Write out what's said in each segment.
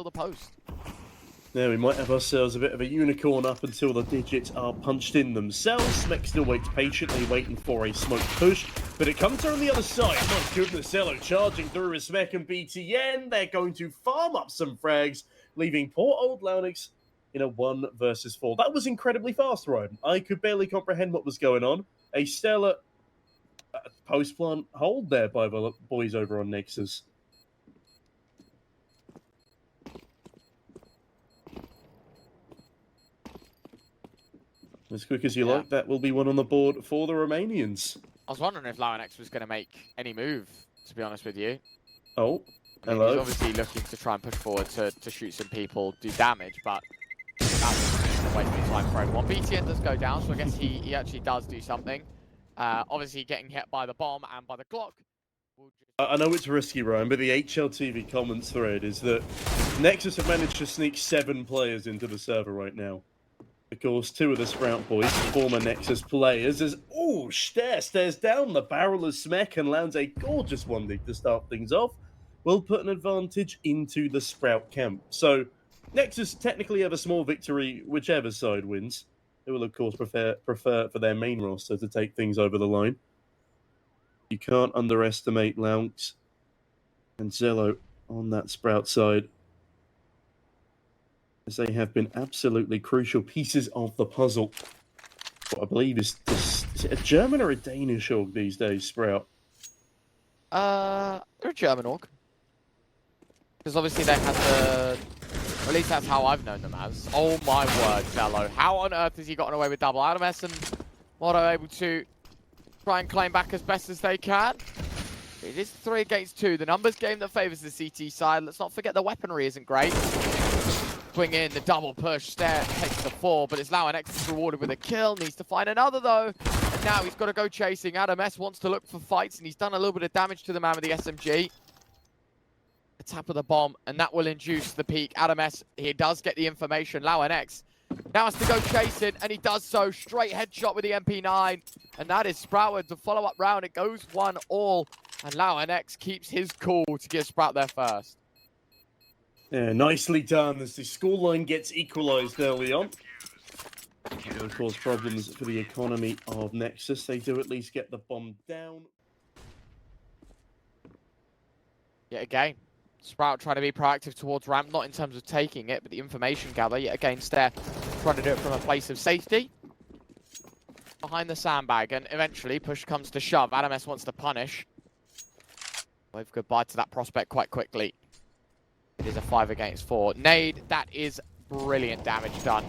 the post. There, we might have ourselves a bit of a unicorn up until the digits are punched in themselves. Smek still waits patiently, waiting for a smoke push, but it comes through on the other side. My goodness, Cello charging through with Smek and BTN. They're going to farm up some frags, leaving poor old Launix in a 1 versus 4. That was incredibly fast, Ryan. I could barely comprehend what was going on. A stellar post-plant hold there by the boys over on Nexus. As quick as you like, that will be one on the board for the Romanians. I was wondering if leikkeet was going to make any move, to be honest with you. Oh, I mean, hello. he's obviously looking to try and push forward to shoot some people, do damage, but that's a waste of time for everyone. BTN does go down, so I guess he actually does do something. Obviously getting hit by the bomb and by the Glock. I know it's risky, Ryan, but the HLTV comments thread is that Nexus have managed to sneak 7 players into the server right now. Of course, 2 of the Sprout boys, former Nexus players, as stares down the barrel of Smek and lands a gorgeous 1-dig to start things off, will put an advantage into the Sprout camp. So, Nexus technically have a small victory, whichever side wins. They will, of course, prefer for their main roster to take things over the line. You can't underestimate Launix and Zello on that Sprout side, as they have been absolutely crucial pieces of the puzzle. What I believe is it a German or a Danish org these days, Sprout? They're a German org. Because obviously they have the... Or at least that's how I've known them as. Oh my word, Zello. How on earth has he gotten away with double Adames and Modo able to try and claim back as best as they can? It is 3 against 2. The numbers game that favours the CT side. Let's not forget the weaponry isn't great. Swing in, the double push, Stare takes the 4, but it's leikkeet is rewarded with a kill. Needs to find another though. And now he's got to go chasing. Adames wants to look for fights, and he's done a little bit of damage to the man with the SMG. The tap of the bomb, and that will induce the peak. Adames, he does get the information. leikkeet now has to go chasing, and he does so. Straight headshot with the MP9, and that is Sprout with the follow-up round. It goes 1-1, and leikkeet keeps his cool to give Sprout there first. Yeah, nicely done as the scoreline gets equalised early on. It will cause problems for the economy of Nexus. They do at least get the bomb down. Yet again, Sprout trying to be proactive towards ramp, not in terms of taking it, but the information gather. Yet again, Stare trying to do it from a place of safety. Behind the sandbag, and eventually push comes to shove. Adames wants to punish. Wave goodbye to that prospect quite quickly. It is a 5 against 4. Nade, that is brilliant damage done.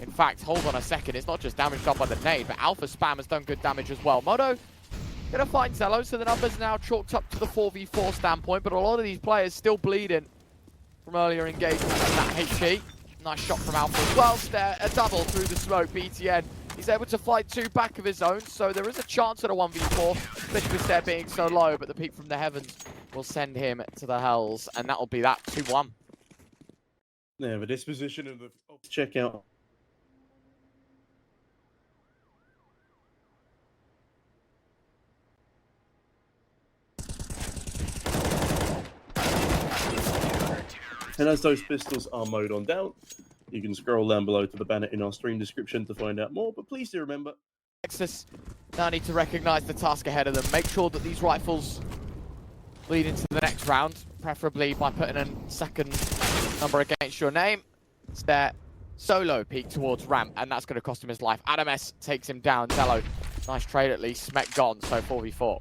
In fact, hold on a second, it's not just damage done by the nade, but Alpha Spam has done good damage as well. Modo gonna find Zello, so the numbers are now chalked up to the 4v4 standpoint, but a lot of these players still bleeding from earlier engagement at that HG. Nice shot from Alpha as well. Stare, a double through the smoke. BTN, he's able to fight 2 back of his own, so there is a chance at a 1v4, especially with Stare being so low, but the peak from the heavens will send him to the hells, and that'll be that 2-1. Yeah, the disposition of the checkout. And as those pistols are mowed on down, you can scroll down below to the banner in our stream description to find out more, but please do remember... Nexus now need to recognise the task ahead of them. Make sure that these rifles lead into the next round, preferably by putting a second number against your name. Stare solo peek towards ramp, and that's going to cost him his life. Adames takes him down. Zello, nice trade at least. Smek gone, so 4v4.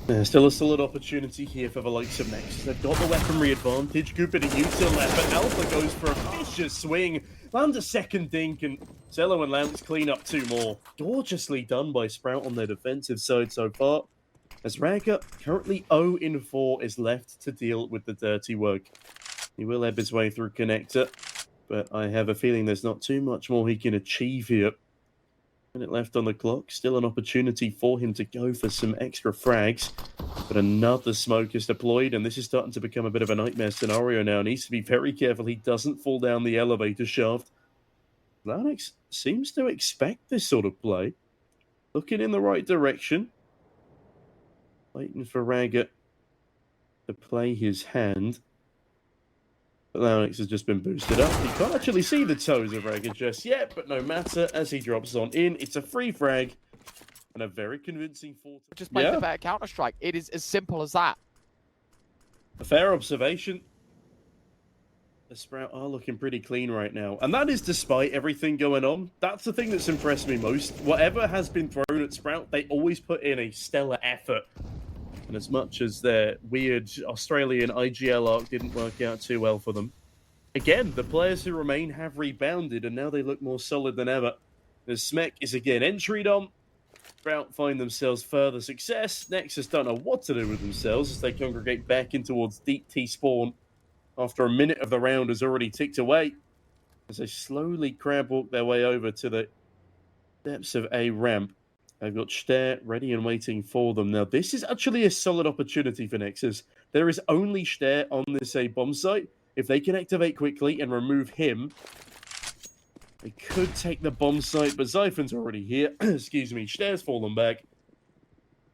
There's still a solid opportunity here for the likes of Nexus. They've got the weaponry advantage. Good bit of util left, but Alpha goes for a vicious swing. Lands a second dink, and Zello and Launix clean up 2 more. Gorgeously done by Sprout on their defensive side so far. As Raga, currently 0-4, is left to deal with the dirty work. He will ebb his way through Connector, but I have a feeling there's not too much more he can achieve here. Minute left on the clock, still an opportunity for him to go for some extra frags, but another smoke is deployed, and this is starting to become a bit of a nightmare scenario now. Needs to be very careful he doesn't fall down the elevator shaft. Launix seems to expect this sort of play, looking in the right direction, waiting for Raga to play his hand. But Larynx has just been boosted up. You can't actually see the toes of Ragged just yet, but no matter, as he drops on in, it's a free frag and a very convincing 4. Just play the better Counter-Strike. It is as simple as that. A fair observation. The Sprout are looking pretty clean right now. And that is despite everything going on. That's the thing that's impressed me most. Whatever has been thrown at Sprout, they always put in a stellar effort. And as much as their weird Australian IGL arc didn't work out too well for them, again, the players who remain have rebounded, and now they look more solid than ever. As Smek is again entry on, Sprout find themselves further success. Nexus don't know what to do with themselves as they congregate back in towards deep T spawn after a minute of the round has already ticked away, as they slowly crab walk their way over to the depths of A ramp. They've got Stare ready and waiting for them. Now, this is actually a solid opportunity for Nexus. There is only Stare on this A bomb site. If they can activate quickly and remove him, they could take the bomb site, but Zyphon's already here. Excuse me, Stare's fallen back.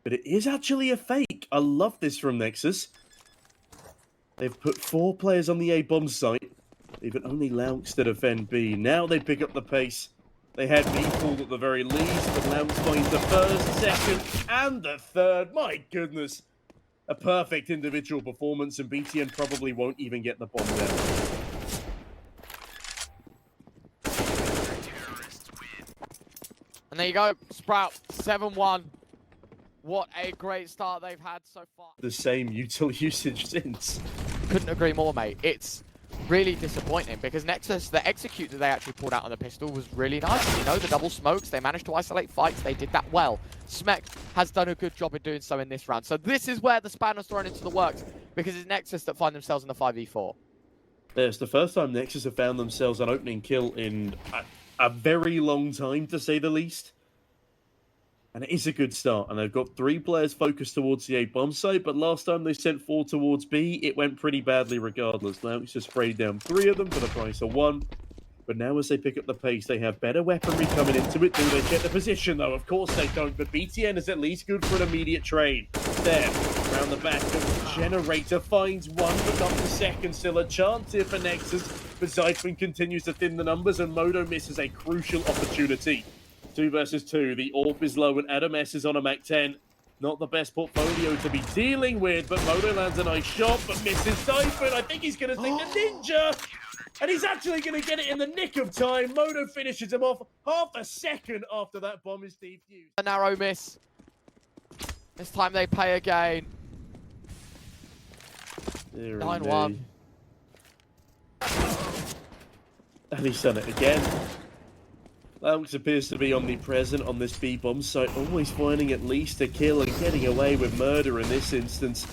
But it is actually a fake. I love this from Nexus. They've put 4 players on the A bomb site, leaving only Louts to defend B. Now they pick up the pace. They had B pulled at the very least, but Louts finds the first, second, and the third. My goodness. A perfect individual performance, and BTN probably won't even get the bomb down. And there you go, Sprout, 7-1. What a great start they've had so far. The same util usage since. Couldn't agree more, mate. It's really disappointing because Nexus, the execute that they actually pulled out on the pistol was really nice. You know, the double smokes, they managed to isolate fights. They did that well. Smek has done a good job in doing so in this round. So this is where the spanner's thrown into the works because it's Nexus that find themselves in the 5v4. It's the first time Nexus have found themselves an opening kill in a very long time, to say the least. And it is a good start. And they've got 3 players focused towards the A bomb site, but last time they sent 4 towards B, it went pretty badly regardless. Now it's just sprayed down 3 of them for the price of 1. But now as they pick up the pace, they have better weaponry coming into it. Do they get the position, though? Of course they don't, but BTN is at least good for an immediate trade. There, around the back of the generator, finds 1, but not the second. Still a chance here for Nexus, but Zyphon continues to thin the numbers, and Modo misses a crucial opportunity. 2 versus 2, the AWP is low, and Adam S is on a Mac 10. Not the best portfolio to be dealing with, but Modo lands a nice shot, but misses Zyphon. I think he's going to take the ninja, and he's actually going to get it in the nick of time. Modo finishes him off half a second after that bomb is defused. A narrow miss. This time they pay again. 9-1. And he's done it again. Louts appears to be omnipresent on this B bomb site, always finding at least a kill and getting away with murder in this instance.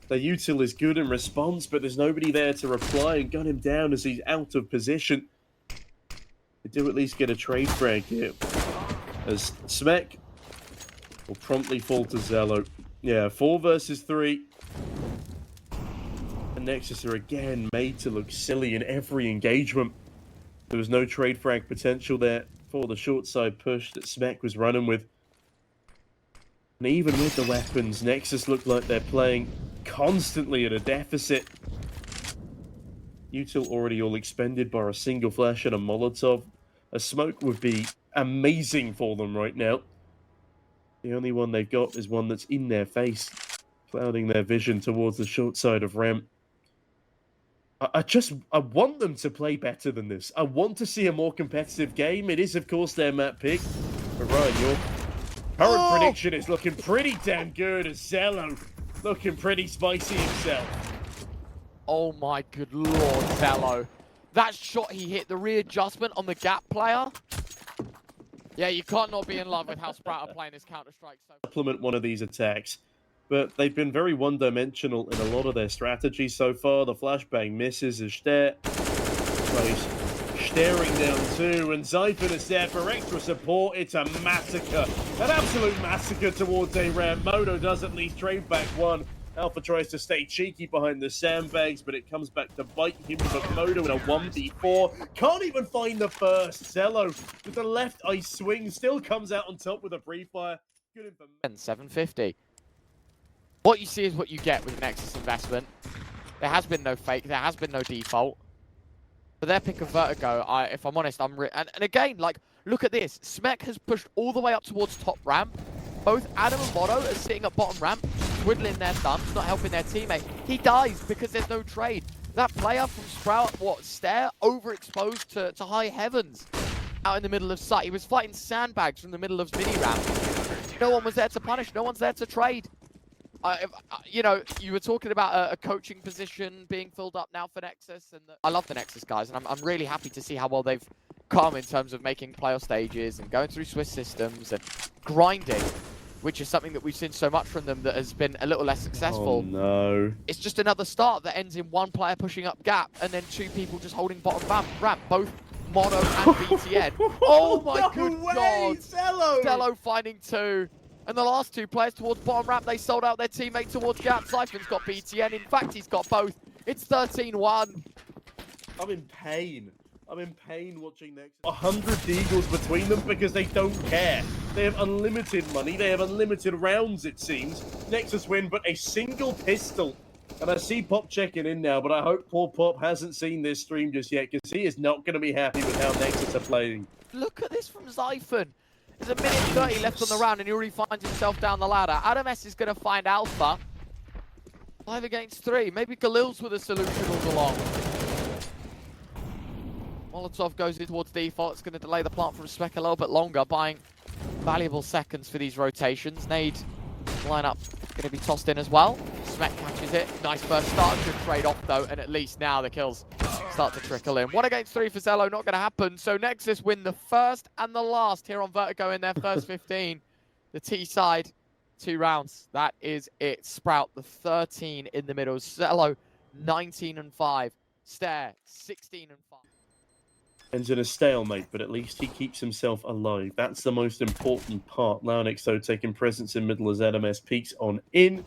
The util is good in response, but there's nobody there to reply and gun him down as he's out of position. They do at least get a trade frag here, as Smek will promptly fall to Zello. Yeah, 4 versus 3. And Nexus are again made to look silly in every engagement. There was no trade frag potential there for the short side push that Smek was running with. And even with the weapons, Nexus look like they're playing constantly at a deficit. Util already all expended by a single flash and a Molotov. A smoke would be amazing for them right now. The only one they've got is one that's in their face, clouding their vision towards the short side of ramp. I want them to play better than this. I want to see a more competitive game. It is, of course, their map pick. But Ryan, your current prediction is looking pretty damn good as Zello looking pretty spicy himself. Oh my good lord, Zello. That shot he hit, the readjustment on the gap player. Yeah, you can't not be in love with how Sprout are playing this Counter-Strike. Supplement one of these attacks. But they've been very one-dimensional in a lot of their strategies so far. The flashbang misses as Stare. Staring down 2, and Zyphon is there for extra support. It's a massacre. An absolute massacre towards a ramp. Modo does at least trade back 1. Alpha tries to stay cheeky behind the sandbags, but it comes back to bite him. But Modo in a 1v4. Can't even find the first. Zello with the left ice swing still comes out on top with a pre-fire. Good information. 750. What you see is what you get with Nexus investment. There has been no fake, there has been no default. for their pick of Vertigo, if I'm honest, and again, like, look at this. Smek has pushed all the way up towards top ramp. Both Adam and Mono are sitting at bottom ramp, twiddling their thumbs, not helping their teammate. He dies because there's no trade. That player from Sprout, Stare, overexposed to high heavens out in the middle of sight. He was fighting sandbags from the middle of mini ramp. No one was there to punish. No one's there to trade. You know, you were talking about a coaching position being filled up now for Nexus, and I love the Nexus guys, and I'm really happy to see how well they've come in terms of making playoff stages and going through Swiss systems and grinding, which is something that we've seen so much from them that has been a little less successful. Oh no. It's just another start that ends in one player pushing up gap and then two people just holding bottom ramp, both Mono and BTN. Oh my good god! Cello finding two. And the last two players towards bottom ramp, they sold out their teammate towards gap. Siphon's got BTN. In fact, he's got both. It's 13-1. I'm in pain. I'm in pain watching Nexus. 100 deagles between them because they don't care. They have unlimited money. They have unlimited rounds, it seems. Nexus win, but a single pistol. And I see Pop checking in now, but I hope poor Pop hasn't seen this stream just yet because he is not going to be happy with how Nexus are playing. Look at this from Zyphon. There's a minute 30 left on the round and he already finds himself down the ladder. Adam S is going to find Alpha. 5 against 3. Maybe Khalil's with a solution all along. Molotov goes in towards default. It's going to delay the plant from Smek a little bit longer, buying valuable seconds for these rotations. Nade lineup going to be tossed in as well. Smek catches it. Nice first start. Good trade off though, and at least now the kills start to trickle in. 1 against 3 for Zello, not going to happen. So Nexus win the first and the last here on Vertigo in their first 15. The T side, 2 rounds. That is it. Sprout, the 13 in the middle. Zello, 19-5. Stare, 16-5. Ends in a stalemate, but at least he keeps himself alive. That's the most important part. Launix, though, taking presence in middle as LMS peeks on in.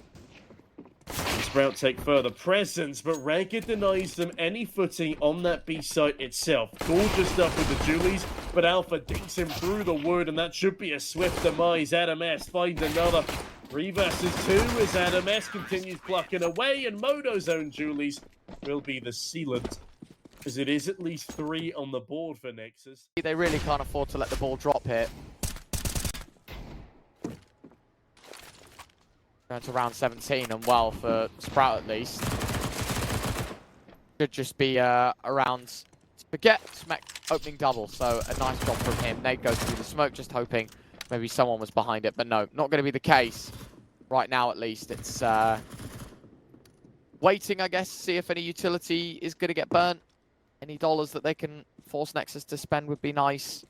Sprout take further presence, but Ragged denies them any footing on that B site itself. Gorgeous stuff with the Julies, but Alpha dinks him through the wood, and that should be a swift demise. Adam S finds another 3 versus 2 as Adam S continues plucking away, and Modo's own Julies will be the sealant, as it is at least 3 on the board for Nexus. They really can't afford to let the ball drop here. Going to round 17, and well, for Sprout at least. Should just be around forget Smek opening double, so a nice job from him. Nade goes through the smoke, just hoping maybe someone was behind it, but no, not going to be the case. Right now, at least, it's waiting, I guess, to see if any utility is going to get burnt. Any dollars that they can force Nexus to spend would be nice.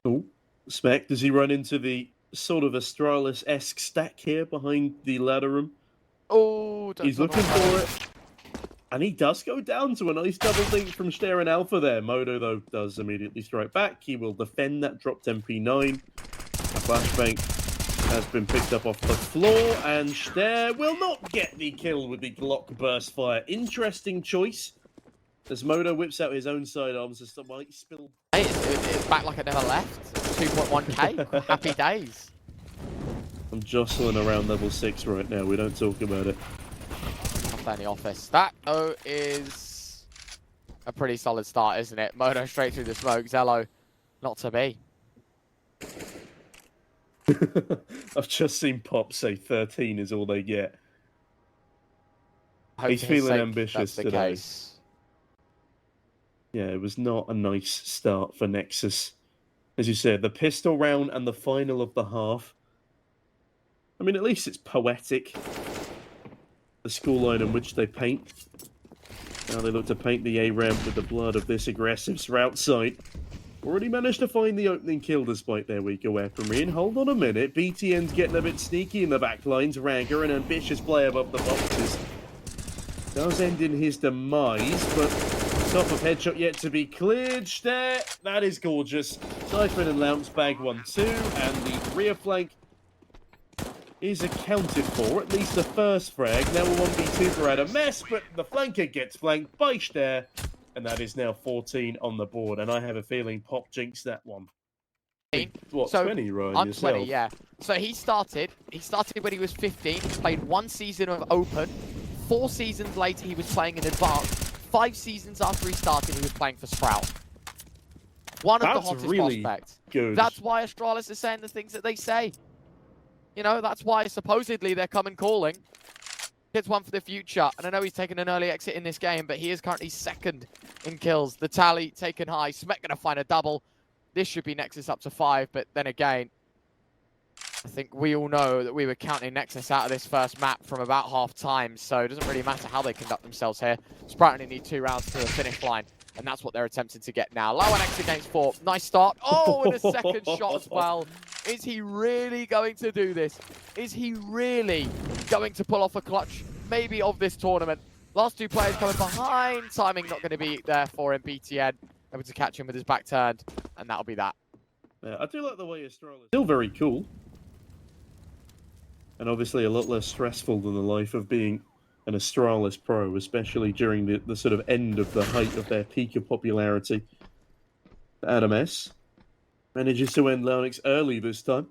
Oh, Smek, does he run into the sort of Astralis-esque stack here behind the ladder room? Oh, he's looking for it. And he does go down to a nice double dink from Stare and Alpha there. Modo, though, does immediately strike back. He will defend that dropped MP9. A flashbang has been picked up off the floor, and Stare will not get the kill with the Glock burst fire. Interesting choice. As Modo whips out his own sidearms as the might spill. It's back like it never left. 2.1k. Happy days. I'm jostling around level 6 right now. We don't talk about it. Not in the office. That, though, is a pretty solid start, isn't it? Modo straight through the smoke. Zello, not to be. I've just seen Pop say 13 is all they get. He's For his feeling sake, ambitious that's the today. case. Yeah, it was not a nice start for Nexus. As you said, the pistol round and the final of the half. I mean, at least it's poetic. The scoreline in which they paint. Now they look to paint the A-ramp with the blood of this aggressive Sprout side. Already managed to find the opening kill despite their weaker weaponry. And hold on a minute, BTN's getting a bit sneaky in the backlines. Ragger, an ambitious play above the boxes, does end in his demise, but top of headshot yet to be cleared. There, that is gorgeous. Siphon and Lamps bag 1-2, and the rear flank is accounted for, at least the first frag. Now a 1v2 for Adam S, but the flanker gets flanked by Stare, and that is now 14 on the board. And I have a feeling Pop jinxed that one. What, so 20, Ryan? I'm yourself? 20, yeah. So he started when he was 15. He played 1 season of Open. 4 seasons later, he was playing in Advanced. 5 seasons after he started, he was playing for Sprout. One of the hottest really prospects. good. That's why Astralis is saying the things that they say. You know, that's why supposedly they're coming calling. Kid's one for the future. And I know he's taken an early exit in this game, but he is currently second in kills. The tally taken high. Smek going to find a double. This should be Nexus up to 5, but then again, I think we all know that we were counting Nexus out of this first map from about half time, so it doesn't really matter how they conduct themselves here. Sprout only need 2 rounds to the finish line, and that's what they're attempting to get now. Low on X against 4. Nice start. Oh, and a second shot as well. Is he really going to do this? Is he really going to pull off a clutch, maybe, of this tournament? Last 2 players coming behind. Timing not going to be there for him. BTN able to catch him with his back turned, and that'll be that. Yeah, I do like the way Astralis is still very cool. And obviously a lot less stressful than the life of being an Astralis pro, especially during the sort of end of the height of their peak of popularity. Adam S manages to end Leonix early this time,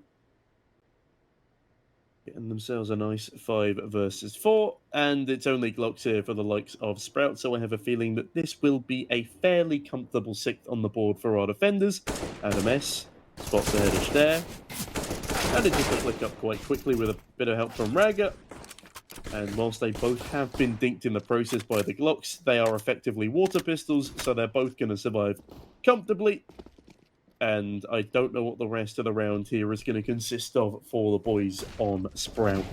getting themselves a nice 5 versus 4, and it's only Glocks here for the likes of Sprout, so I have a feeling that this will be a fairly comfortable 6th on the board for our defenders. Adam S spots the headish there. Manages to flick up quite quickly with a bit of help from Raga. And whilst they both have been dinked in the process by the Glocks, they are effectively water pistols, so they're both going to survive comfortably. And I don't know what the rest of the round here is going to consist of for the boys on Sprout.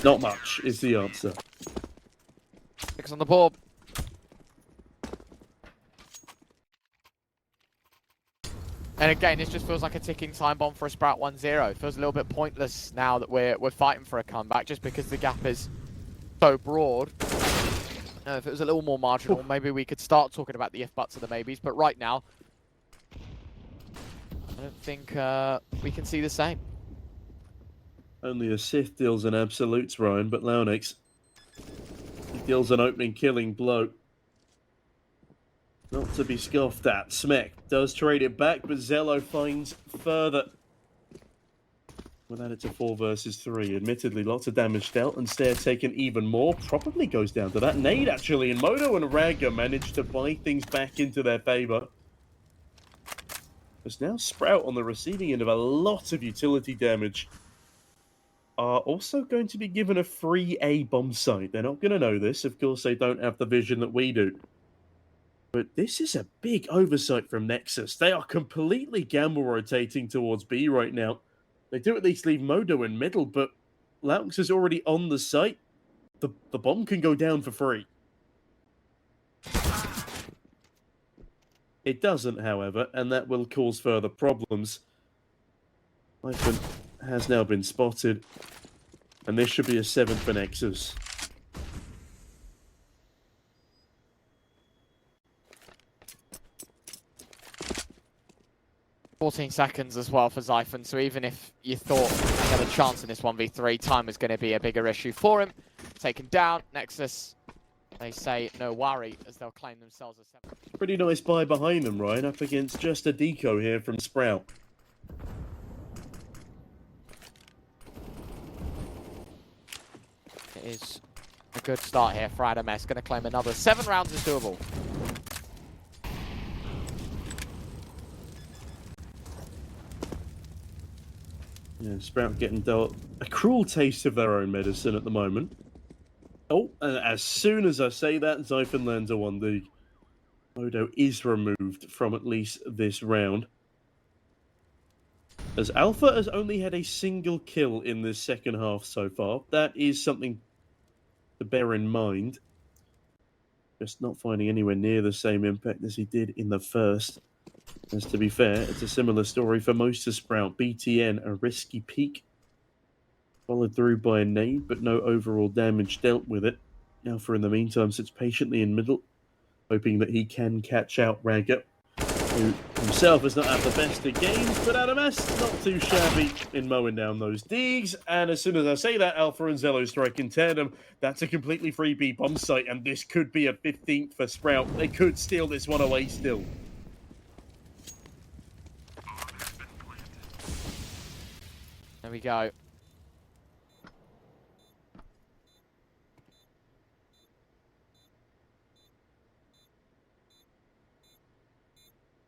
Not much is the answer. 6 on the board. And again, this just feels like a ticking time bomb for a Sprout 1-0. It feels a little bit pointless now that we're fighting for a comeback, just because the gap is so broad. If it was a little more marginal, maybe we could start talking about the if-buts and the maybes. But right now, I don't think we can see the same. Only a Sith deals an absolutes, Ryan, but Leonix deals an opening killing blow. Not to be scoffed at. Smek does trade it back, but Zello finds further. Without it to 4 versus 3. Admittedly, lots of damage dealt, and Stair taken even more. Probably goes down to that nade, actually. And Moto and Raga managed to buy things back into their favour. There's now Sprout on the receiving end of a lot of utility damage. Are also going to be given a free A bomb site. They're not going to know this. Of course, they don't have the vision that we do. But this is a big oversight from Nexus. They are completely gamble rotating towards B right now. They do at least leave Modo in middle, but Laux is already on the site. The bomb can go down for free. It doesn't, however, and that will cause further problems. Hyphen has now been spotted, and this should be a 7th for Nexus. 14 seconds as well for Zyphon, so even if you thought he had a chance in this 1v3, time is going to be a bigger issue for him. Taken down, Nexus, they say no worry, as they'll claim themselves as 7. Pretty nice buy behind them, Ryan, up against just a deco here from Sprout. It is a good start here for Adam S. Going to claim another 7 rounds is doable. Yeah, Sprout getting dealt a cruel taste of their own medicine at the moment. Oh, and as soon as I say that, Zyphon lands a 1D. Modo is removed from at least this round. As Alpha has only had a single kill in this second half so far. That is something to bear in mind. Just not finding anywhere near the same impact as he did in the first. As to be fair, it's a similar story for most of Sprout. BTN, a risky peek. Followed through by a nade, but no overall damage dealt with it. Alpha, in the meantime, sits patiently in middle, hoping that he can catch out Raga, who himself has not had the best of games, but Adam S, not too shabby in mowing down those digs. And as soon as I say that, Alpha and Zello strike in tandem. That's a completely free B bomb site, and this could be a 15th for Sprout. They could steal this one away still. There we go.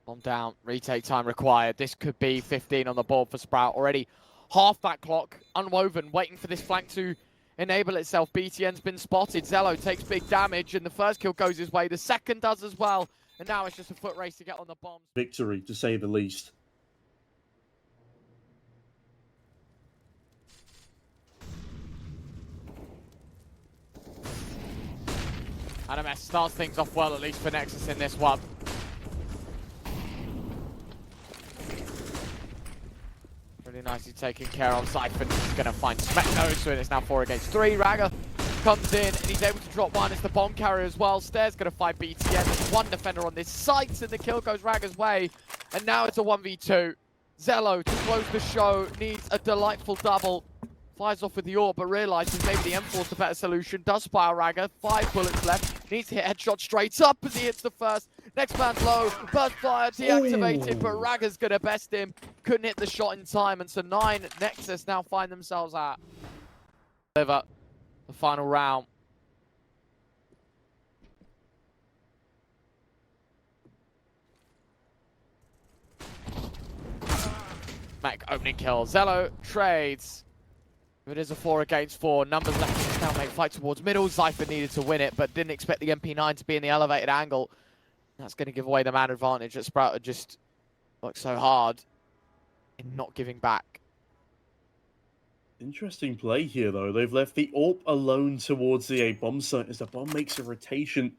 Bomb down, retake time required. This could be 15 on the board for Sprout. Already half that clock, unwoven, waiting for this flank to enable itself. BTN's been spotted. Zello takes big damage, and the first kill goes his way. The second does as well. And now it's just a foot race to get on the bombs. Victory, to say the least. Adam starts things off well, at least for Nexus in this one. Really nicely taken care of. Siphon is going to find Smekno, so it's now 4 against 3. Raga comes in, and he's able to drop one. It's the bomb carrier as well. Stairs going to find BTN. There's one defender on this site, and the kill goes Raga's way. And now it's a 1v2. Zello, to close the show, needs a delightful double. Fires off with the AWP, but realizes maybe the M4's the better solution. Does spy Raga. 5 bullets left. Needs to hit headshot straight up as he hits the first. Next man's low. Burst fire deactivated, but Raga's going to best him. Couldn't hit the shot in time, and so 9 Nexus now find themselves at. Deliver the final round. Mac opening kill. Zello trades. It is a 4 against 4. Numbers left in the stalemate fight towards middle. Cypher needed to win it, but didn't expect the MP9 to be in the elevated angle. That's going to give away the man advantage. That Sprout had just worked so hard in not giving back. Interesting play here, though. They've left the AWP alone towards the A bomb site as the bomb makes a rotation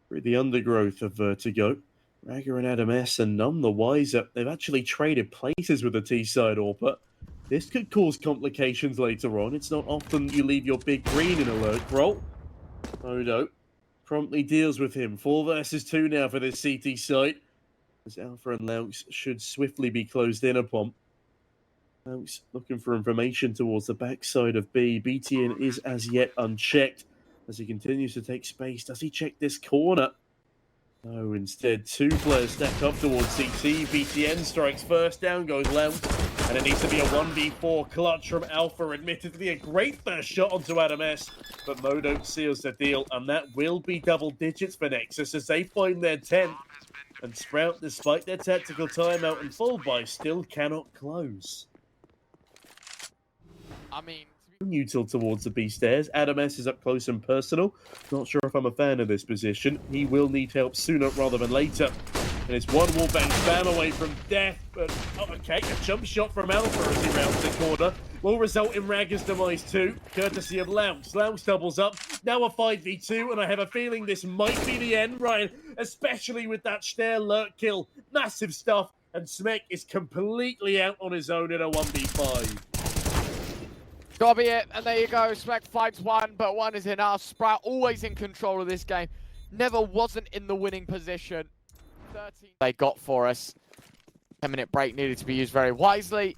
through the undergrowth of Vertigo. Raga and Adam S are none the wiser. They've actually traded places with the T-side AWP, but this could cause complications later on. It's not often you leave your big green in alert role. Odo promptly deals with him. 4 versus 2 now for this CT site, as Alpha and Laux should swiftly be closed in upon. Laux looking for information towards the backside of B. BTN is as yet unchecked as he continues to take space. Does he check this corner? No, instead 2 players stack up towards CT. BTN strikes first, down goes Laux. And it needs to be a 1v4 clutch from Alpha. Admittedly, a great first shot onto Adam S, but Modo seals the deal, and that will be double digits for Nexus as they find their 10th. And Sprout, despite their tactical timeout and full buy, still cannot close. I mean, Neutral towards the B stairs. Adam S is up close and personal. Not sure if I'm a fan of this position. He will need help sooner rather than later. And it's one wallbang spam away from death. But, okay, a jump shot from Alpha as he rounds the corner. Will result in Raga's demise too, courtesy of Laux. Laux doubles up. Now a 5v2, and I have a feeling this might be the end, Ryan. Especially with that Stair lurk kill. Massive stuff. And Smek is completely out on his own in a 1v5. Gotta be it, and there you go. Smek fights 1, but 1 is enough. Sprout always in control of this game. Never wasn't in the winning position. 13 they got for us. 10-minute break needed to be used very wisely.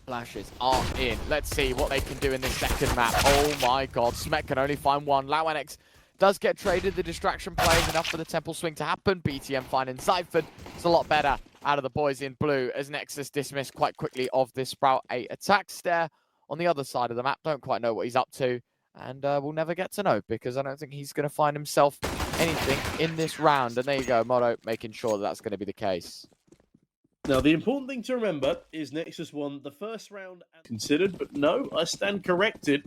Flashes are in. Let's see what they can do in this second map. Oh my god, Smek can only find 1. leikkeet does get traded. The distraction play is enough for the temple swing to happen. BTM finding Zyphon. It's a lot better out of the boys in blue as Nexus dismissed quite quickly of this Sprout 8 attack. Stare on the other side of the map. Don't quite know what he's up to. And we'll never get to know because I don't think he's going to find himself anything in this round. And there you go, Modo making sure that that's going to be the case. Now, the important thing to remember is Nexus won the first round considered, but no, I stand corrected.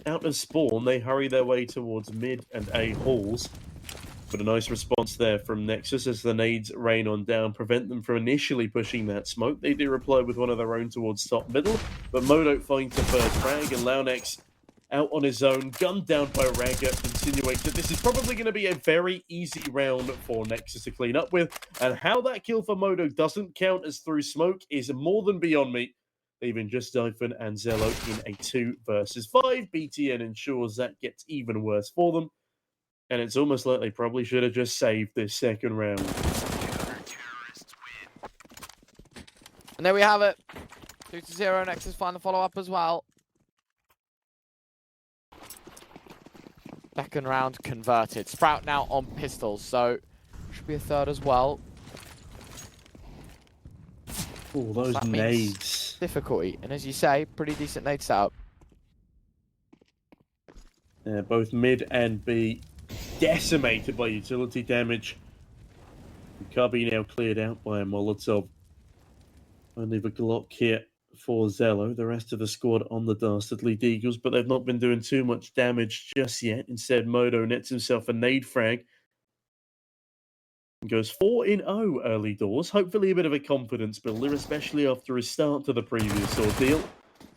Out of spawn, they hurry their way towards mid and A halls. But a nice response there from Nexus as the nades rain on down, prevent them from initially pushing that smoke. They do reply with one of their own towards top middle, but Modo finds the first frag, and Launex out on his own, gunned down by Raga, insinuates that this is probably going to be a very easy round for Nexus to clean up with, and how that kill for Modo doesn't count as through smoke is more than beyond me. Leaving just Zyphon and Zello in a 2 versus 5. BTN ensures that gets even worse for them, and it's almost like they probably should have just saved this second round. And there we have it. 2-0, Nexus find the follow-up as well. Second round converted. Sprout now on pistols, so should be a third as well. Oh, those nades. Difficulty, and as you say, pretty decent nade setup. Both mid and B decimated by utility damage. Cubby now cleared out by a Molotov. Only the Glock here for Zello. The rest of the squad on the dastardly Deagles, but they've not been doing too much damage just yet. Instead, Modo nets himself a nade frag. And goes 4-0 early doors. Hopefully a bit of a confidence builder, especially after his start to the previous ordeal.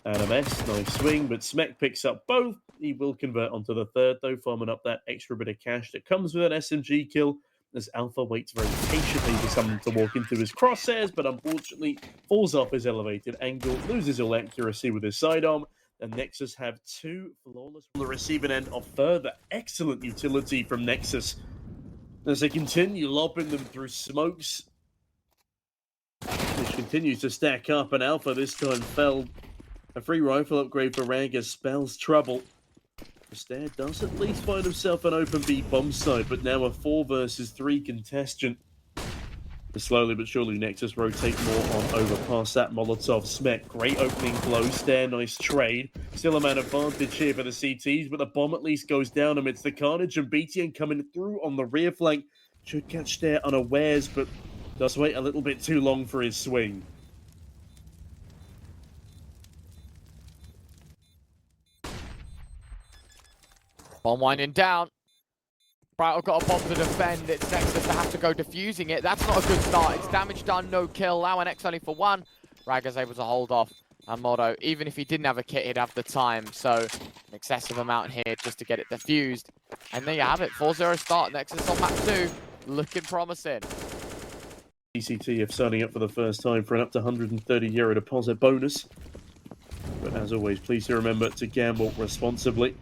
Adam S, nice swing, but Smek picks up both. He will convert onto the third, though, farming up that extra bit of cash that comes with an SMG kill, as Alpha waits very patiently for someone to walk into his crosshairs, but unfortunately falls off his elevated angle, loses all accuracy with his sidearm, and Nexus have two flawless on the receiving end of further excellent utility from Nexus, as they continue lobbing them through smokes, which continues to stack up, and Alpha this time fell. A free rifle upgrade for Raga spells trouble. Stair does at least find himself an open B bomb site, but now a 4 versus 3 contestant. Slowly but surely, Nexus rotate more on over past that Molotov. Smek, great opening blow. Stair, nice trade. Still a man advantage here for the CTs, but the bomb at least goes down amidst the carnage, and BTN coming through on the rear flank. Should catch Stair unawares, but does wait a little bit too long for his swing. Bomb winding down. Sprout have got a bomb to defend. It's Nexus to have to go defusing it. That's not a good start. It's damage done, no kill. EwenClips only for 1. Raga's able to hold off. And Modo, even if he didn't have a kit, he'd have the time. So, an excessive amount here just to get it defused. And there you have it. 4-0 start. Nexus on map 2. Looking promising. CCT if signing up for the first time for an up to €130 deposit bonus. But as always, please do remember to gamble responsibly.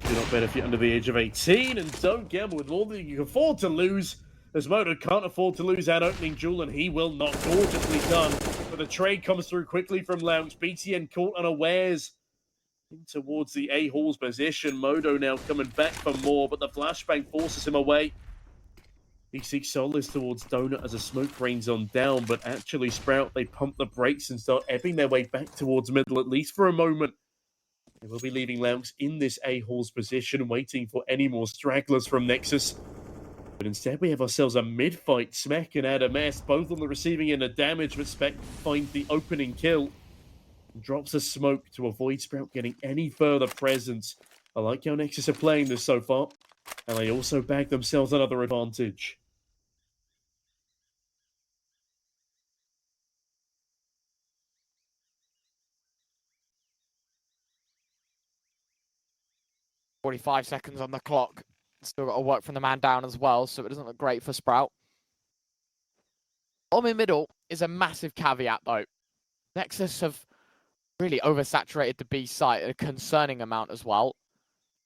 Do not bet if you're under the age of 18, and don't gamble with more than you can afford to lose, as Modo can't afford to lose that opening duel, and he will not. Gorgeously done, but the trade comes through quickly from Lounge. BTN caught unawares in towards the A-Hall's position. Modo now coming back for more, but the flashbang forces him away. He seeks solace towards Donut as a smoke rains on down, but actually Sprout, they pump the brakes and start ebbing their way back towards middle, at least for a moment. They will be leaving Lounge in this A-Hall's position, waiting for any more stragglers from Nexus. But instead, we have ourselves a mid-fight. Smek and Adam S, both on the receiving end of damage, but Smek finds the opening kill. And drops a smoke to avoid Sprout getting any further presence. I like how Nexus are playing this so far. And they also bag themselves another advantage. .45 seconds on the clock. Still got to work from the man down as well, so it doesn't look great for Sprout. Bomb in middle is a massive caveat, though. Nexus have really oversaturated the B site a concerning amount as well.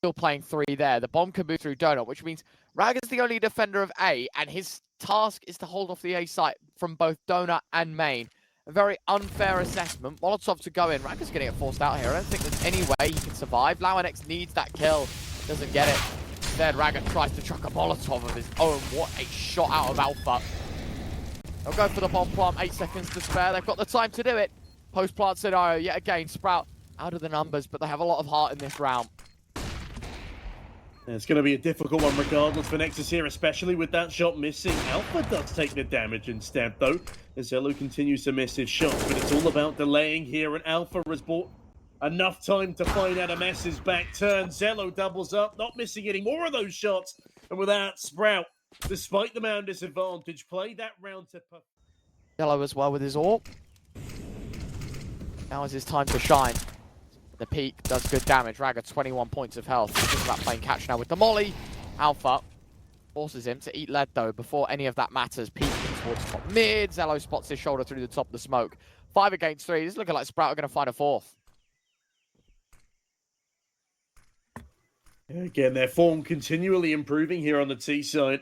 Still playing 3 there. The bomb can move through Donut, which means Raga's the only defender of A, and his task is to hold off the A site from both Donut and main. A very unfair assessment. Molotov to go in. Raga's getting it forced out here. I don't think there's any way he can survive. EwenClips needs that kill. Doesn't get it. Instead, Raga tries to chuck a Molotov of his own. What a shot out of Alpha. They'll go for the bomb plant. 8 seconds to spare. They've got the time to do it. Post-plant scenario yet again. Sprout out of the numbers, but they have a lot of heart in this round. It's going to be a difficult one regardless for Nexus here, especially with that shot missing. Alpha does take the damage instead, though, as Zywoo continues to miss his shots, but it's all about delaying here, and Alpha has bought enough time to find Adam S's back turn. Zywoo doubles up, not missing any more of those shots, and with that, Sprout, despite the man disadvantage, play that round to... Zywoo as well with his AWP. Now is his time to shine. The peak does good damage. Raga 21 points of health. He's just about playing catch now with the molly. Alpha forces him to eat lead though before any of that matters. Peeking towards top mid. Zywoo spots his shoulder through the top of the smoke. 5 against 3. This is looking like Sprout are going to find a 4th. Again, their form continually improving here on the T side,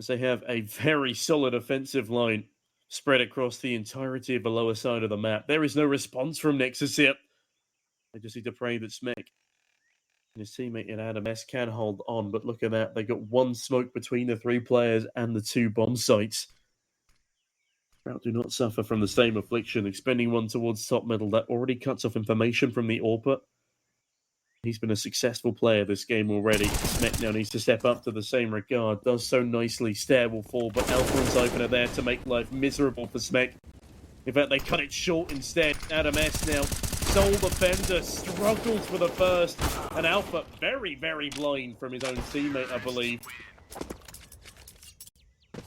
as they have a very solid offensive line spread across the entirety of the lower side of the map. There is no response from Nexus here. They just need to pray that Smek and his teammate in Adam S can hold on, but look at that. They got 1 smoke between the 3 players and the 2 bomb sites. Sprout do not suffer from the same affliction, expending 1 towards top middle. That already cuts off information from the AWP. He's been a successful player this game already. Smek now needs to step up to the same regard. Does so nicely. Stair will fall, but Alpha and Zypher are there to make life miserable for Smek. In fact, they cut it short instead. Adam S now, sole defender, struggles for the first. And Alpha, very, very blind from his own teammate, I believe.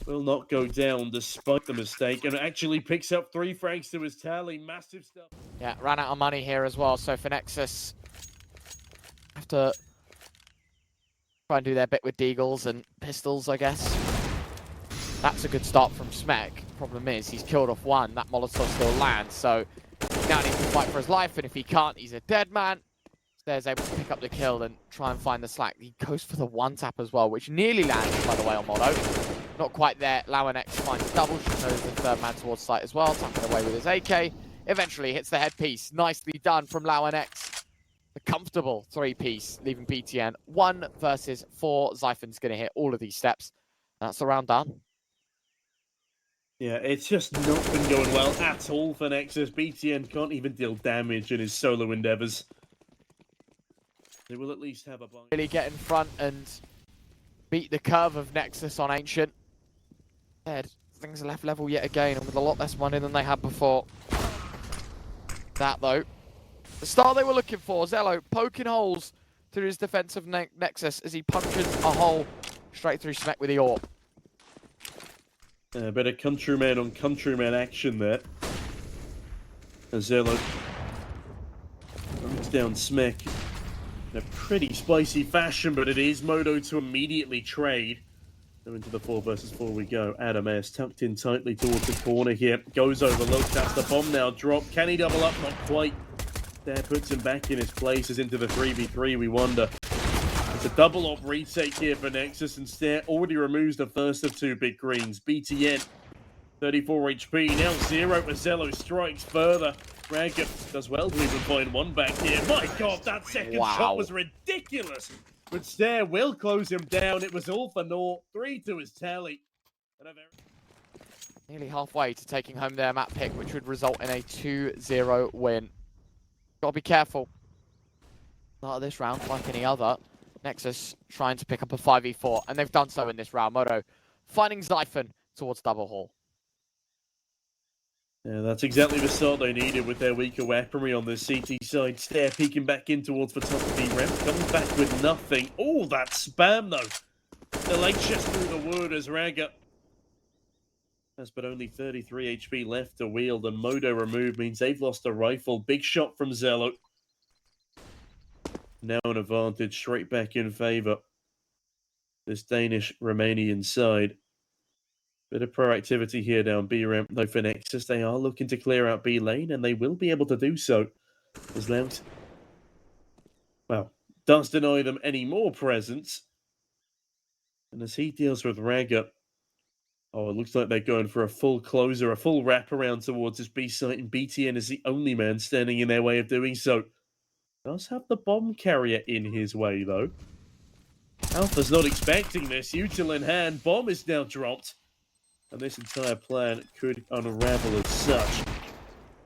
Will not go down despite the mistake, and actually picks up 3 frags to his tally. Massive stuff. Yeah, ran out of money here as well, so for Nexus, have to try and do their bit with deagles and pistols, I guess. That's a good start from Smek. Problem is, he's killed off one. That Molotov still lands, so he now needs to fight for his life, and if he can't, he's a dead man. There's able to pick up the kill and try and find the slack. He goes for the one tap as well, which nearly lands, by the way, on Modo. Not quite there. Lauernex finds a double. Should know there's the third man towards site as well. Tapping away with his AK. Eventually hits the headpiece. Nicely done from Lauernex. The comfortable 3-piece, leaving BTN 1 versus 4. Zyphon's going to hit all of these steps. That's the round done. Yeah, it's just not been going well at all for Nexus. BTN can't even deal damage in his solo endeavors. They will at least have a bite. Really get in front and beat the curve of Nexus on Ancient. Things are left level yet again, and with a lot less money than they had before. That, though. The start they were looking for. Zello poking holes through his defensive Nexus as he punches a hole straight through Smek with the AWP. A bit of countryman on countryman action there. As Zello runs down Smek in a pretty spicy fashion, but it is Modo to immediately trade. So into the 4 versus 4 we go. Adam S tucked in tightly towards the corner here. Goes overlooked. That's the bomb now dropped. Can he double up? Not quite. There puts him back in his place as into the 3v3 we wonder. It's a double op retake here for Nexus, and Stair already removes the first of 2 big greens. BTN 34 HP. Now 0 as Zello strikes further. Raggett does well to even find 1 back here. My god, that second shot was ridiculous. But Stair will close him down. It was all for naught. 3 to his tally. Nearly halfway to taking home their map pick, which would result in a 2-0 win. Gotta be careful. Not this round, like any other. Nexus trying to pick up a 5v4, and they've done so in this round. Modo finding Zyphon towards double hall. Yeah, that's exactly the start they needed with their weaker weaponry on the CT side. Stair peeking back in towards the top of the ramp, comes back with nothing. Oh, that spam though. The leg just through the wood as Raga has but only 33 HP left to wield, and Modo removed means they've lost a rifle. Big shot from Zello. Now an advantage, straight back in favour. This Danish-Romanian side. Bit of proactivity here down B ramp, though for Nexus. They are looking to clear out B lane, and they will be able to do so. As Lount, well, does deny them any more presence. And as he deals with Raga, oh, it looks like they're going for a full closer, a full wraparound towards this B site, and BTN is the only man standing in their way of doing so. Does have the bomb carrier in his way, though. Alpha's not expecting this. Util in hand, bomb is now dropped. And this entire plan could unravel as such.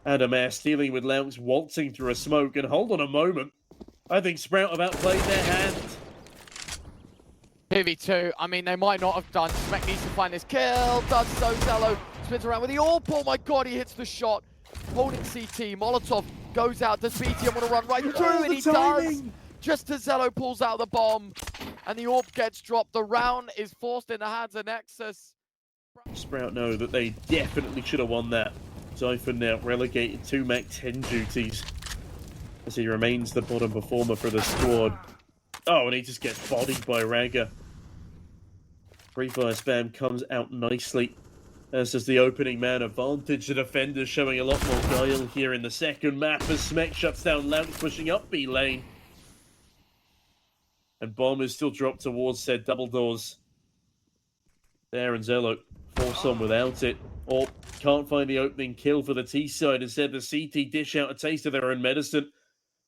Adam S dealing with Louts waltzing through a smoke, and hold on a moment. I think Sprout have outplayed their hand. 2v2, I mean, they might not have done. Smek needs to find this kill, does so. Zello spins around with the AWP. Oh my god, he hits the shot. Holding CT, Molotov goes out. Does BTN want to run right through? And he does. Just as Zello pulls out the bomb, and the AWP gets dropped. The round is forced in the hands of Nexus. Sprout know that they definitely should have won that. Zyphon now relegated to Mac 10 duties as he remains the bottom performer for the squad. Oh, and he just gets bodied by Raga. Free fire spam comes out nicely, as does the opening man advantage. The defenders showing a lot more guile here in the second map as Smek shuts down Louts, pushing up B lane. And bomb is still dropped towards said double doors. There, and Zello force on without it. Or can't find the opening kill for the T side. Instead, the CT dish out a taste of their own medicine.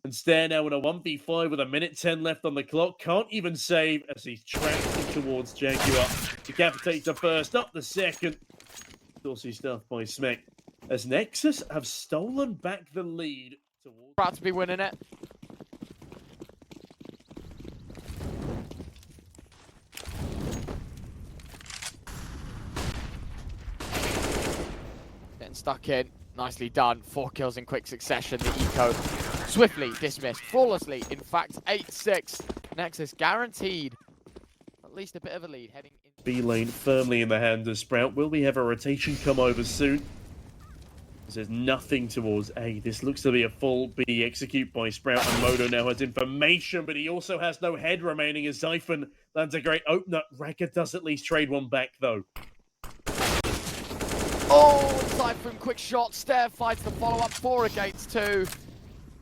And Stair now in a 1v5 with a minute 10 left on the clock. Can't even save as he's tracked towards Jaguar. Decapitates the first, up the second. Saucy stuff by Smek. As Nexus have stolen back the lead. Proud to be winning it. stuck in. Nicely done. 4 kills in quick succession. The eco swiftly dismissed, flawlessly. In fact, 8-6. Nexus guaranteed at least a bit of a lead heading in. B lane firmly in the hands of Sprout. Will we have a rotation come over soon? There's nothing towards A. This looks to be a full B execute by Sprout, and Modo now has information, but he also has no head remaining as Zyphon lands a great opener. Ragger does at least trade one back, though. Oh, Zyphon, quick shot. Stair fights the follow-up 4 against 2.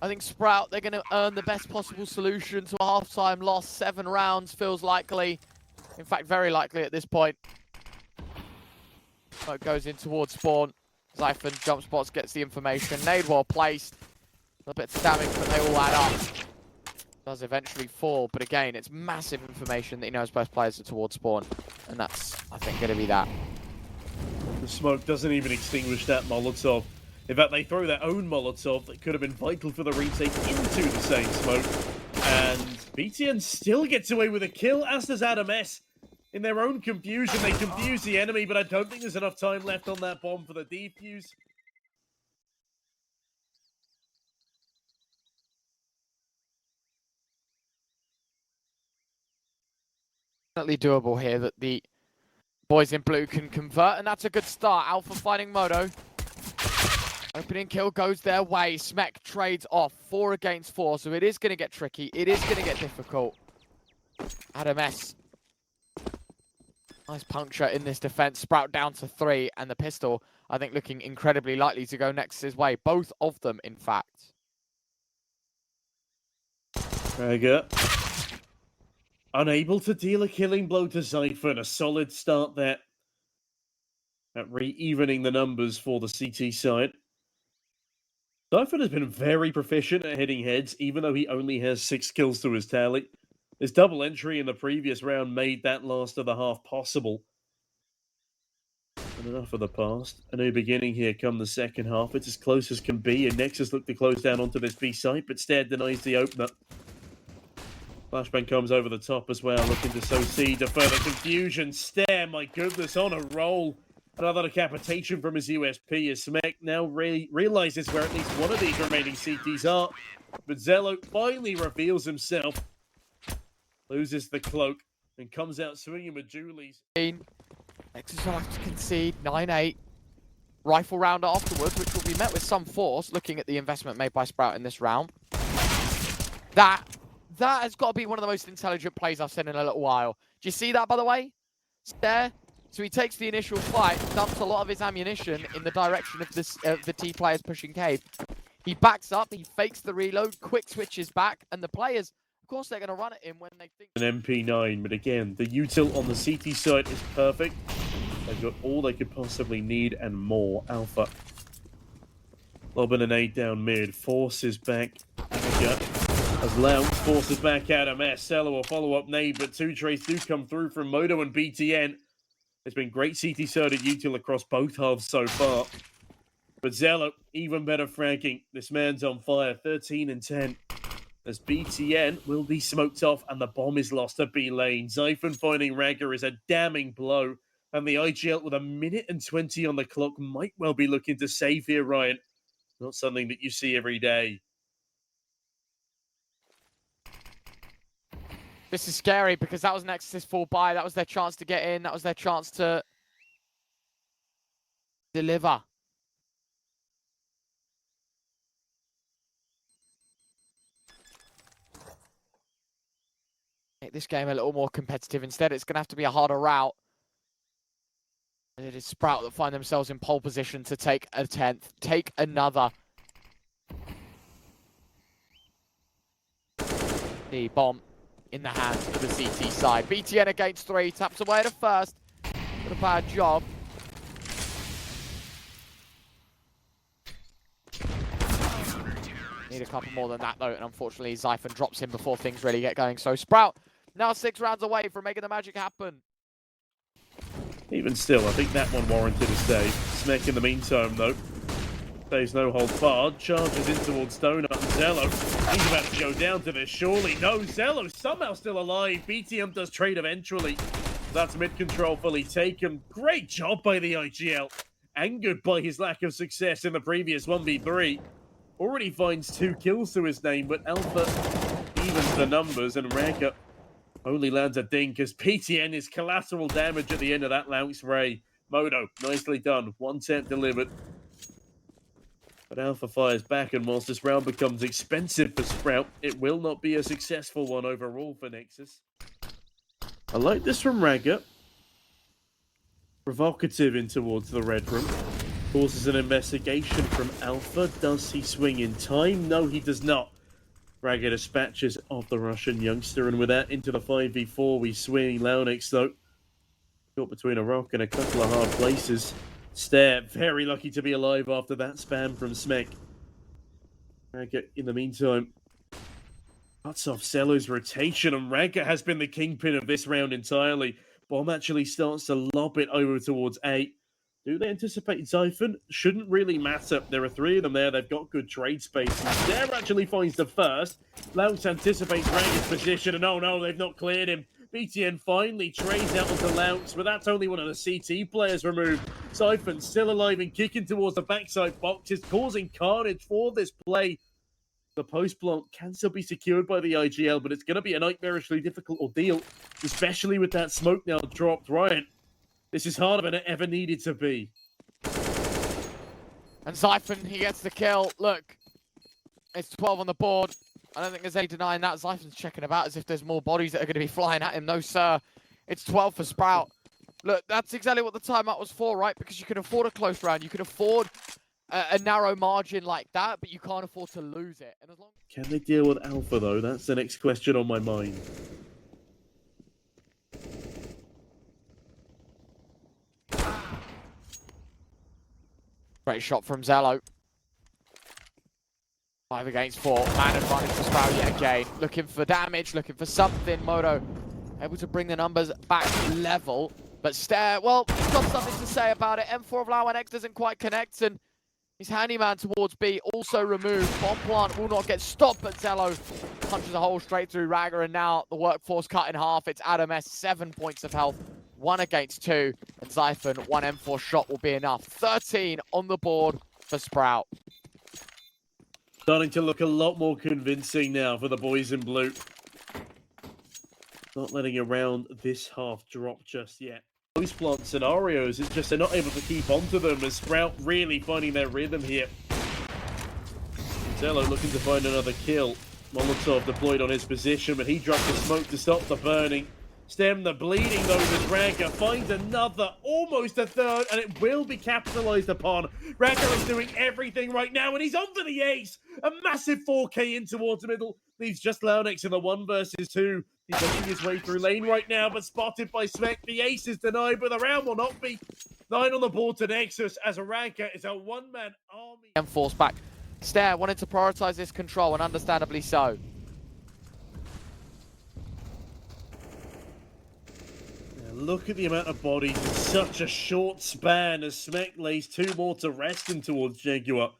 I think Sprout, they're going to earn the best possible solution to a half-time loss. 7 rounds feels likely. In fact, very likely at this point. So it goes in towards spawn. Zyphon jump spots, gets the information. Nade well placed. A little bit of damage, but they all add up. Does eventually fall, but again, it's massive information that he knows both players are towards spawn. And that's, I think, going to be that. The smoke doesn't even extinguish that Molotov. In fact, they throw their own Molotov that could have been vital for the retake into the same smoke. And BTN still gets away with a kill, as does Adam S. In their own confusion, they confuse the enemy, but I don't think there's enough time left on that bomb for the defuse. Definitely doable here that the boys in blue can convert, and that's a good start. Alpha fighting Modo. Opening kill goes their way. Smek trades off 4 against 4, so it is going to get tricky. It is going to get difficult. Adam S. Nice puncture in this defense. Sprout down to 3, and the pistol, I think, looking incredibly likely to go Nexus's way. Both of them, in fact. Very good. Unable to deal a killing blow to Zyphon. A solid start there at re-evening the numbers for the CT side. Zyphon has been very proficient at hitting heads, even though he only has 6 kills to his tally. His double entry in the previous round made that last of the half possible. And enough of the past. A new beginning here come the second half. It's as close as can be, and Nexus look to close down onto this B site, but Stair denies the opener. Flashbang comes over the top as well, looking to sow seed to further confusion. Stair, my goodness, on a roll. Another decapitation from his USP as Smek now realizes where at least one of these remaining CTs are. But Zello finally reveals himself. Loses the cloak and comes out swinging with Julie's. Nexus will have to concede 9-8. Rifle round afterwards, which will be met with some force, looking at the investment made by Sprout in this round. That has got to be one of the most intelligent plays I've seen in a little while. Do you see that, by the way? Stair. So he takes the initial fight, dumps a lot of his ammunition in the direction of the T players pushing cave. He backs up, he fakes the reload, quick switches back, and the players, of course, they're going to run at him when they think... An MP9, but again, the util on the CT side is perfect. They've got all they could possibly need and more. Alpha. Lobbing an 8 down mid, forces back. As Lounge forces back Adam S. Seule will follow up nade, but 2 trades do come through from Modo and BTN. There's been great CT-sided util across both halves so far. But Zello, even better fragging. This man's on fire, 13 and 10. As BTN will be smoked off and the bomb is lost at B lane. Zyphon finding Ragger is a damning blow. And the IGL with 1 minute and 20 on the clock might well be looking to save here, Ryan. Not something that you see every day. This is scary because that was Nexus' full buy. That was their chance to get in. That was their chance to deliver. Make this game a little more competitive. Instead, it's going to have to be a harder route. And it is Sprout that find themselves in pole position to take a 10th. Take another. The bomb in the hands of the CT side. BTN against 3, taps away at a first. Did a bad job. Need a couple more than that though, and unfortunately Zyphon drops him before things really get going. So Sprout now 6 rounds away from making the magic happen. Even still, I think that one warranted a stay. Smek in the meantime though. Stays no hold barred, charges in towards Donut and Zello. He's about to go down to this, surely. No, Zello somehow still alive. BTM does trade eventually. That's mid-control fully taken. Great job by the IGL. angered by his lack of success in the previous 1v3. Already finds 2 kills to his name, but Alpha evens the numbers, and Ragga only lands a dink as PTN is collateral damage at the end of that lounge spray. Modo, nicely done. 1 tap delivered. But Alpha fires back, and whilst this round becomes expensive for Sprout, it will not be a successful one overall for Nexus. I like this from Ragga. Provocative in towards the red room. Causes an investigation from Alpha. Does he swing in time? No, he does not. Ragga dispatches of the Russian youngster, and with that into the 5v4 we swing. leikkeet, though, caught between a rock and a couple of hard places. Stare, very lucky to be alive after that spam from Smek. Ragga, in the meantime, cuts off Cello's rotation, and Ragga has been the kingpin of this round entirely. Bomb actually starts to lob it over towards A. Do they anticipate Zyphon? Shouldn't really matter. There are 3 of them there. They've got good trade space. Stare actually finds the first. Louts anticipates Ragga's position, and oh no, they've not cleared him. BTN finally trades out onto Louts, but that's only one of the CT players removed. Zyphon still alive and kicking towards the backside boxes, causing carnage for this play. The post plant can still be secured by the IGL, but it's going to be a nightmarishly difficult ordeal, especially with that smoke now dropped. Ryan, this is harder than it ever needed to be. And Zyphon, he gets the kill. Look, it's 12 on the board. I don't think there's any denying that. Zyphon's checking about as if there's more bodies that are going to be flying at him. No, sir. It's 12 for Sprout. Look, that's exactly what the timeout was for, right? Because you can afford a close round. You can afford a narrow margin like that, but you can't afford to lose it. And as long Can they deal with Alpha, though? That's the next question on my mind. Great shot from Zello. 5 against 4. Man advantage for Sprout yet again. Looking for damage, looking for something. Modo able to bring the numbers back level. But Stare, well, he's got something to say about it. M4 of EwenClips doesn't quite connect, and his handyman towards B also removed. Bomb plant will not get stopped, but Zello punches a hole straight through Ragga, and now the workforce cut in half. It's Adam S, 7 points of health, 1 against 2, and Zyphon, 1 M4 shot will be enough. 13 on the board for Sprout. Starting to look a lot more convincing now for the boys in blue. Not letting around this half drop just yet. Post plant scenarios, it's just they're not able to keep onto them, as Sprout really finding their rhythm here. Zello looking to find another kill. Molotov deployed on his position, but he dropped the smoke to stop the burning. Stem the bleeding though as Ragga finds another, almost a third, and it will be capitalized upon. Ragga is doing everything right now, and he's on for the ace. A massive 4K in towards the middle. Leaves just leikkeet in the 1 versus 2. He's pushing his way through lane right now, but spotted by Smek. The ace is denied, but the round will not be. 9 on the board to Nexus as Ragga is a one-man army. And force back. Stare wanted to prioritize this control, and understandably so. Look at the amount of bodies in such a short span as Smek lays 2 more to rest in towards Jaguar.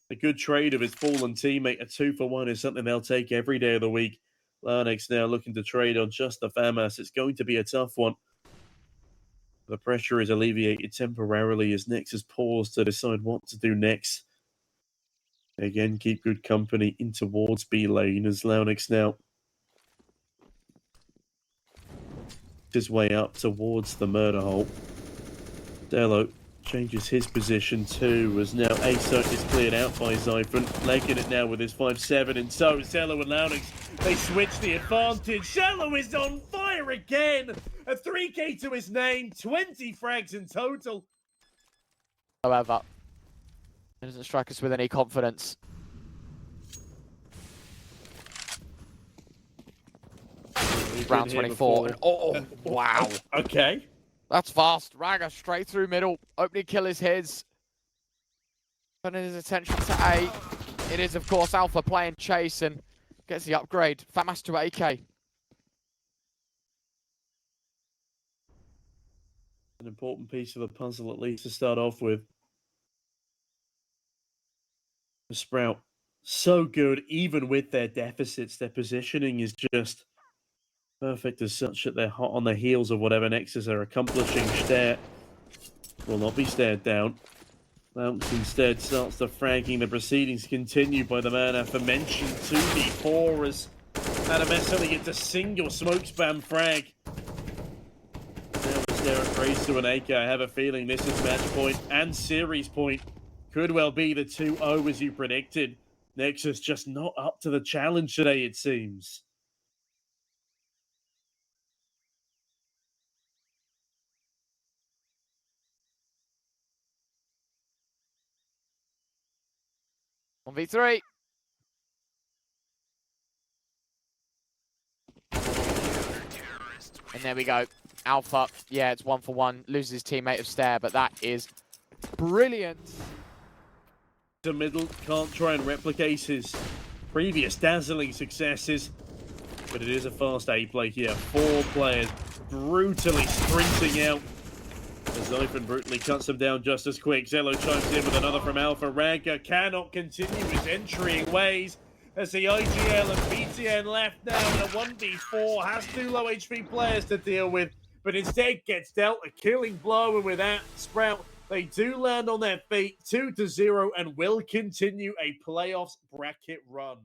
A good trade of his fallen teammate, a 2-for-1 is something they'll take every day of the week. leikkeet now looking to trade on just the FAMAS. It's going to be a tough one. The pressure is alleviated temporarily as Nexus pause to decide what to do next. Again, keep good company in towards B lane as leikkeet now his way up towards the murder hole. Dello changes his position too, as now ASOC is cleared out by Zyphon. Legging it now with his 5-7, and so Zello and leikkeet, they switch the advantage. Zello is on fire again! A 3K to his name, 20 frags in total. However, it doesn't strike us with any confidence. Round 24. And, oh, wow. Okay. That's fast. Ragga straight through middle. Opening kill is his. Turning his attention to A. It is, of course, Alpha playing chase and gets the upgrade. FAMAS to AK. An important piece of the puzzle, at least, to start off with. The Sprout, so good, even with their deficits. Their positioning is just perfect as such that they're hot on the heels of whatever Nexus are accomplishing. Stare will not be stared down. Lamps instead starts the fragging. The proceedings continued by the man aforementioned 2v4 as Adames only gets a single smoke spam frag. Now it's there at race to an AK. I have a feeling this is match point and series point. Could well be the 2-0 as you predicted. Nexus just not up to the challenge today, it seems. On V3. And there we go. Alpha, yeah, it's 1-for-1. Loses his teammate of Stare, but that is brilliant. The middle can't try and replicate his previous dazzling successes, but it is a fast A play here. 4 players brutally sprinting out. As Zyphon brutally cuts them down just as quick. Zello chimes in with another from Alpha. Ranker cannot continue his entering ways as the IGL and BTN left now in a 1v4. Has 2 low HP players to deal with, but instead gets dealt a killing blow, and with that, Sprout, they do land on their feet 2-0 and will continue a playoffs bracket run.